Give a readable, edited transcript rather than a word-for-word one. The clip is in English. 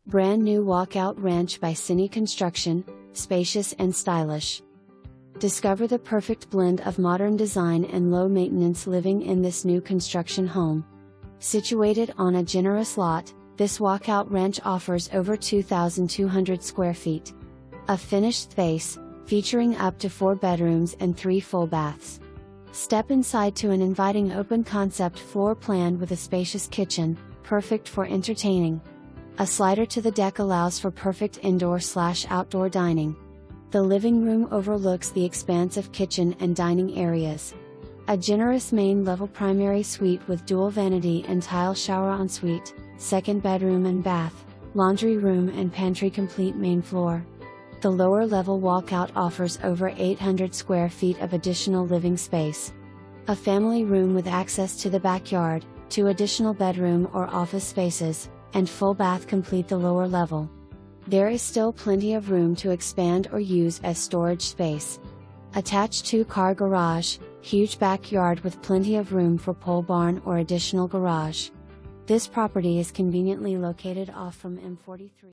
Brand new Walkout Ranch by Senny Construction, spacious and stylish. Discover the perfect blend of modern design and low-maintenance living in this new construction home. Situated on a generous lot, this Walkout Ranch offers over 2,200 square feet. A finished space, featuring up to 4 bedrooms and 3 full baths. Step inside to an inviting open-concept floor plan with a spacious kitchen, perfect for entertaining. A slider to the deck allows for perfect indoor/outdoor dining. The living room overlooks the expansive kitchen and dining areas. A generous main-level primary suite with dual vanity and tile shower ensuite, second bedroom and bath, laundry room and pantry complete main floor. The lower-level walkout offers over 800 square feet of additional living space. A family room with access to the backyard, 2 additional bedroom or office spaces, and full bath complete the lower level. There is still plenty of room to expand or use as storage space. Attached 2-car garage, huge backyard with plenty of room for pole barn or additional garage. This property is conveniently located off from M43.